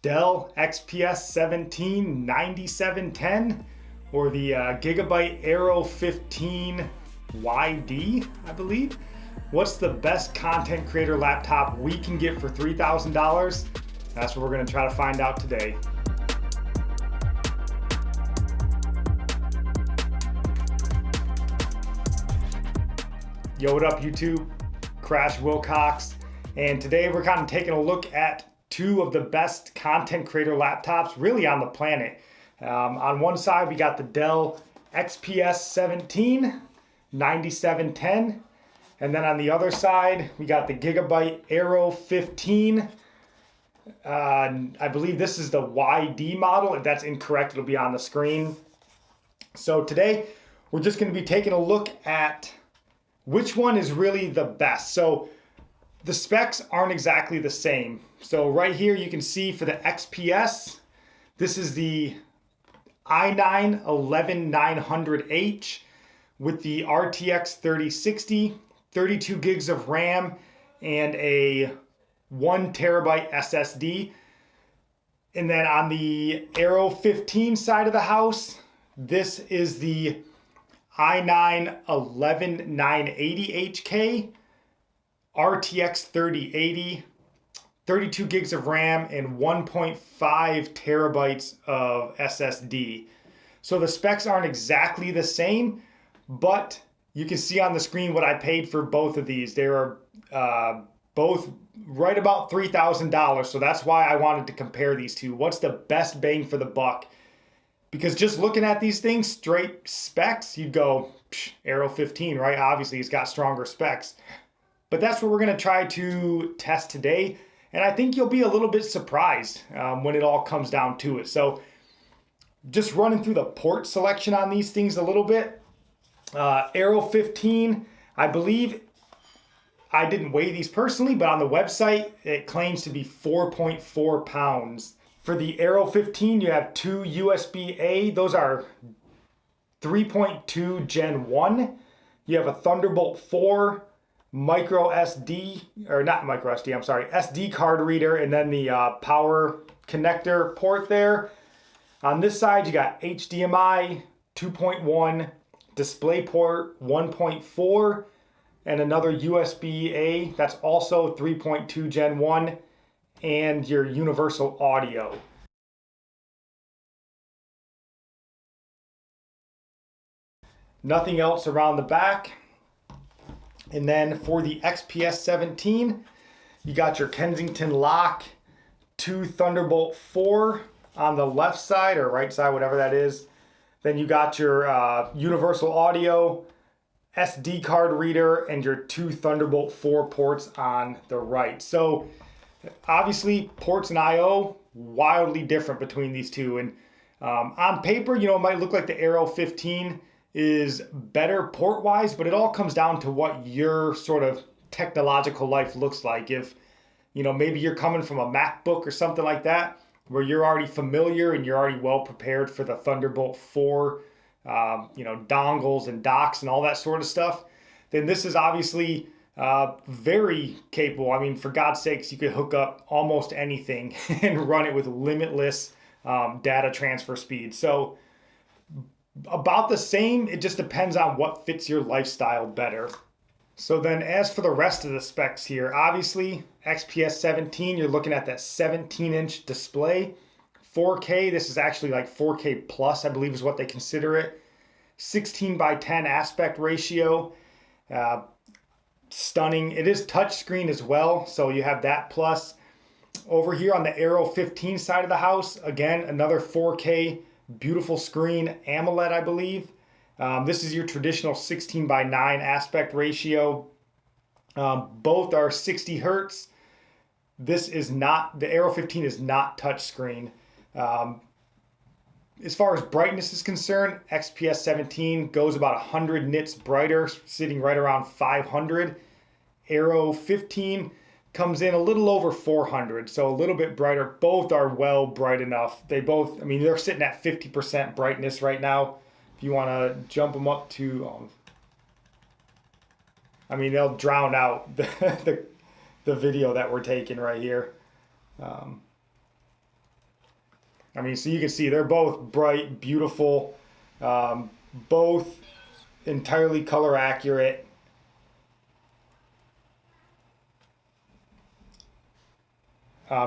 Dell XPS 17 9710 or the Gigabyte Aero 15 YD, I believe. What's the best content creator laptop we can get for $3,000? That's what we're going to try to find out today. Yo, what up YouTube? Crash Wilcox. And today we're kind of taking a look at two of the best content creator laptops really on the planet. On one side we got the Dell XPS 17 9710, and then on the other side we got the Gigabyte Aero 15. I believe this is the YD model. If that's incorrect, it'll be on the screen. So today we're just going to be taking a look at which one is really the best. So the specs aren't exactly the same. So right here you can see for the XPS, this is the i9-11900H with the RTX 3060, 32 gigs of RAM, and a 1 terabyte SSD. And then on the Aero 15 side of the house, this is the i9-11980HK, RTX 3080, 32 gigs of RAM, and 1.5 terabytes of SSD. So the specs aren't exactly the same, but you can see on the screen what I paid for both of these. They are both right about $3,000. So that's why I wanted to compare these two. What's the best bang for the buck? Because just looking at these things, straight specs, you'd go, Aero 15, right? Obviously, it's got stronger specs. But that's what we're going to try to test today. And I think you'll be a little bit surprised when it all comes down to it. So just running through the port selection on these things a little bit. Aero 15, I believe, I didn't weigh these personally, but on the website, it claims to be 4.4 pounds. For the Aero 15, you have two USB-A. Those are 3.2 Gen 1. You have a Thunderbolt 4 micro SD, or not micro SD, I'm sorry, SD card reader, and then the power connector port there. On this side, you got HDMI 2.1, DisplayPort 1.4, and another USB-A that's also 3.2 Gen 1, and your universal audio. Nothing else around the back. And then for the XPS 17, you got your Kensington lock, two Thunderbolt 4 on the left side or right side, whatever that is. Then you got your universal audio, SD card reader, and your two Thunderbolt 4 ports on the right. So obviously ports and I/O wildly different between these two. And on paper, you know, it might look like the Aero 15 is better port-wise, but it all comes down to what your sort of technological life looks like. If, you know, maybe you're coming from a MacBook or something like that, where you're already familiar and you're already well prepared for the Thunderbolt 4, you know, dongles and docks and all that sort of stuff, then this is obviously very capable. I mean, for God's sakes, you could hook up almost anything and run it with limitless data transfer speed. So about the same, it just depends on what fits your lifestyle better. So then as for the rest of the specs here, obviously XPS 17, you're looking at that 17-inch display. 4K, this is actually like 4K plus, I believe is what they consider it. 16:10 aspect ratio. Stunning. It is touchscreen as well, so you have that plus. Over here on the Aero 15 side of the house, again, another 4K beautiful screen, AMOLED, I believe. This is your traditional 16:9 aspect ratio. Both are 60 hertz. This is not, the Aero 15 is not touchscreen. As far as brightness is concerned, XPS 17 goes about 100 nits brighter, sitting right around 500. Aero 15 comes in a little over 400, so a little bit brighter. Both are well bright enough. They both, I mean, they're sitting at 50% brightness right now. If you want to jump them up to, I mean, they'll drown out the video that we're taking right here. I mean, so you can see they're both bright, beautiful, both entirely color accurate.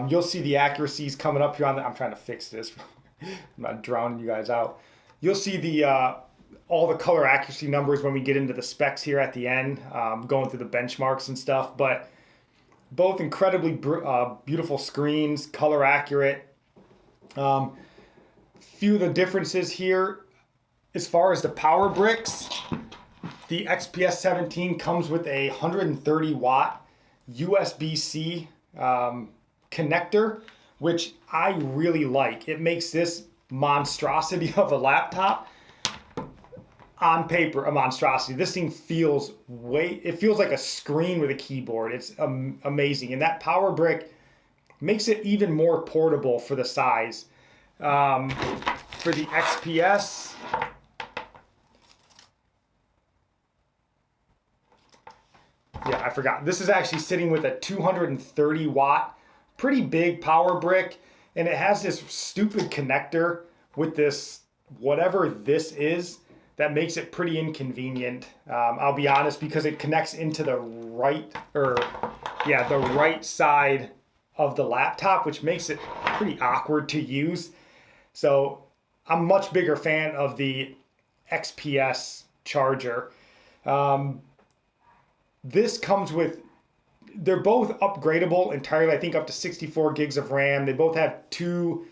You'll see the accuracies coming up here on the, I'm trying to fix this. I'm not drowning you guys out. You'll see the all the color accuracy numbers when we get into the specs here at the end, going through the benchmarks and stuff. But both incredibly beautiful screens, color accurate. Few of the differences here, as far as the power bricks, the XPS 17 comes with a 130 watt USB-C connector, which I really like. It makes this monstrosity of a laptop on paper a monstrosity. This thing feels it feels like a screen with a keyboard. It's amazing, and that power brick makes it even more portable for the size. For the XPS, yeah, I forgot. This is actually sitting with a 230 watt, pretty big power brick, and it has this stupid connector with this, whatever this is, that makes it pretty inconvenient. I'll be honest, because it connects into the right side of the laptop, which makes it pretty awkward to use. So I'm a much bigger fan of the XPS charger. This comes with, they're both upgradable entirely, I think up to 64 gigs of RAM. They both have two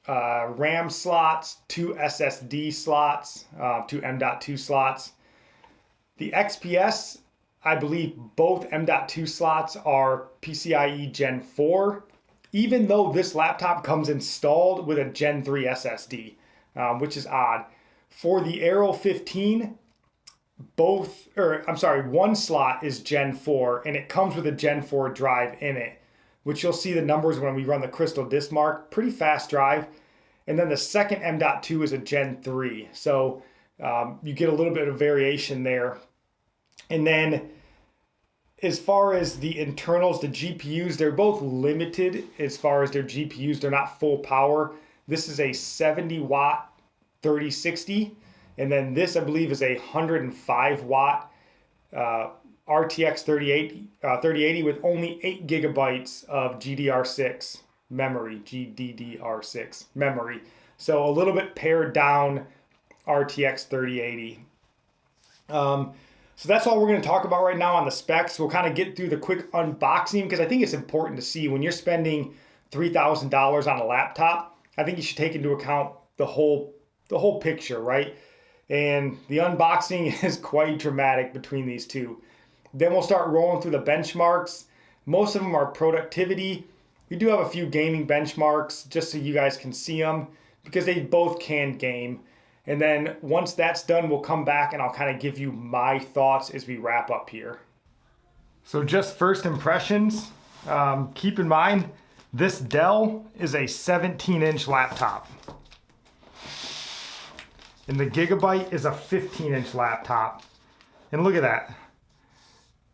RAM slots, two SSD slots, two M.2 slots. The XPS, I believe both M.2 slots are PCIe Gen 4, even though this laptop comes installed with a Gen 3 SSD, which is odd. For the Aero 15, one slot is Gen 4, and it comes with a Gen 4 drive in it, which you'll see the numbers when we run the Crystal Disk Mark. Pretty fast drive. And then the second M.2 is a Gen 3. So you get a little bit of variation there. And then as far as the internals, the GPUs, they're both limited as far as their GPUs. They're not full power. This is a 70 watt 3060. And then this, I believe, is a 105 watt RTX 3080 with only 8 gigabytes of GDDR6 memory. So a little bit pared down RTX 3080. So that's all we're going to talk about right now on the specs. We'll kind of get through the quick unboxing because I think it's important to see when you're spending $3,000 on a laptop. I think you should take into account the whole picture, right? And the unboxing is quite dramatic between these two. Then we'll start rolling through the benchmarks. Most of them are productivity. We do have a few gaming benchmarks just so you guys can see them because they both can game. And then once that's done, we'll come back and I'll kind of give you my thoughts as we wrap up here. So just first impressions, keep in mind, this Dell is a 17-inch laptop. And the Gigabyte is a 15-inch laptop. And look at that.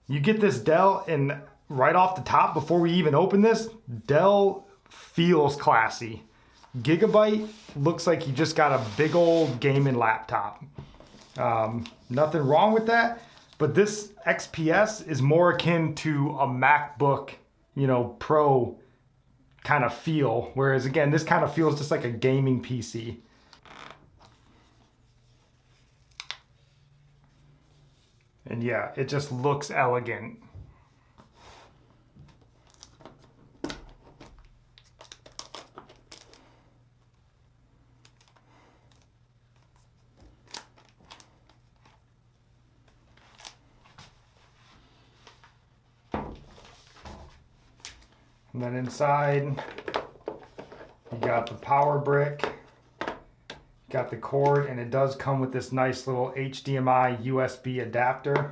You get this Dell, and right off the top, before we even open this, Dell feels classy. Gigabyte looks like you just got a big old gaming laptop. Nothing wrong with that, but this XPS is more akin to a MacBook, Pro kind of feel. Whereas again, this kind of feels just like a gaming PC. And yeah, it just looks elegant. And then inside, you got the power brick, got the cord, and it does come with this nice little HDMI USB adapter.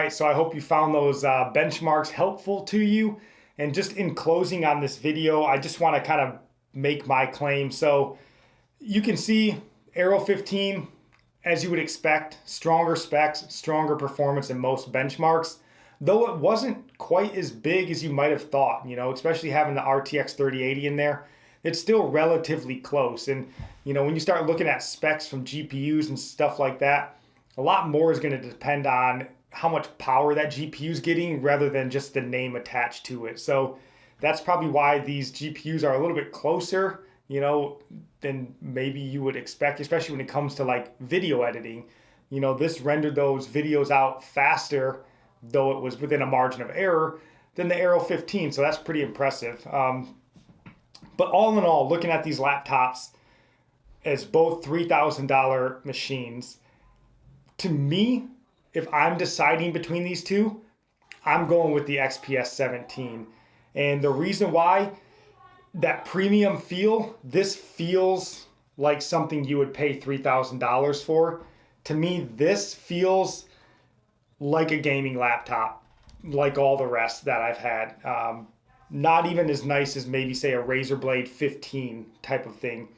right, so I hope you found those benchmarks helpful to you. And just in closing on this video, I just want to kind of make my claim. So you can see Aero 15, as you would expect, stronger specs, stronger performance than most benchmarks, though it wasn't quite as big as you might have thought, you know, especially having the RTX 3080 in there. It's still relatively close. And, you know, when you start looking at specs from GPUs and stuff like that, a lot more is going to depend on how much power that GPU is getting rather than just the name attached to it. So that's probably why these GPUs are a little bit closer, you know, than maybe you would expect, especially when it comes to like video editing. You know, this rendered those videos out faster, though it was within a margin of error, than the Aero 15. So that's pretty impressive. But all in all, looking at these laptops as both $3,000 machines, to me, if I'm deciding between these two, I'm going with the XPS 17. And the reason why, that premium feel, this feels like something you would pay $3,000 for. To me, this feels like a gaming laptop, like all the rest that I've had. Not even as nice as maybe say a Razer Blade 15 type of thing.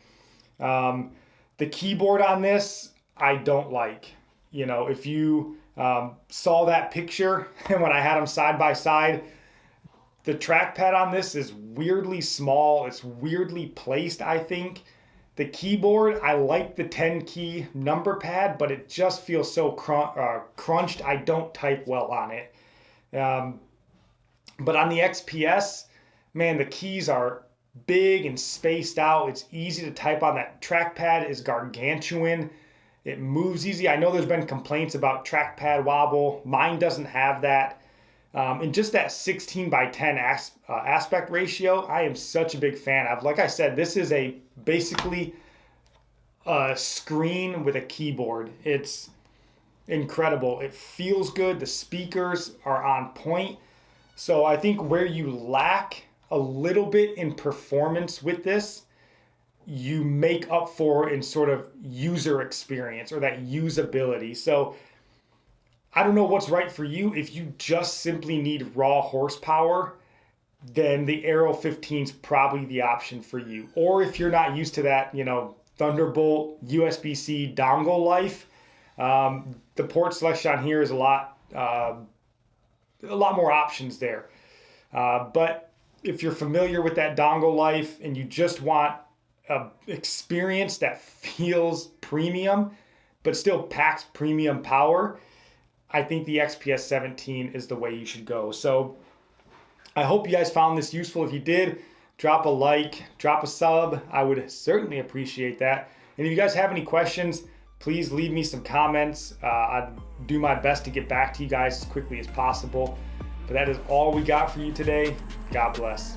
The keyboard on this, I don't like. You know, if you saw that picture and when I had them side by side, the trackpad on this is weirdly small. It's weirdly placed, I think. The keyboard, I like the 10 key number pad, but it just feels so crunched. I don't type well on it. But on the XPS, man, the keys are big and spaced out. It's easy to type on. That trackpad is gargantuan. It moves easy. I know there's been complaints about trackpad wobble. Mine doesn't have that. And just that 16:10 aspect ratio, I am such a big fan of. Like I said, this is basically a screen with a keyboard. It's incredible. It feels good. The speakers are on point. So I think where you lack a little bit in performance with this, you make up for in sort of user experience or that usability. So I don't know what's right for you. If you just simply need raw horsepower, then the Aero 15 is probably the option for you. Or if you're not used to that, you know, Thunderbolt USB-C dongle life, the port selection on here is a lot more options there. But if you're familiar with that dongle life and you just want an experience that feels premium, but still packs premium power, I think the XPS 17 is the way you should go. So I hope you guys found this useful. If you did, drop a like, drop a sub. I would certainly appreciate that. And if you guys have any questions, please leave me some comments. I'd do my best to get back to you guys as quickly as possible. But that is all we got for you today. God bless.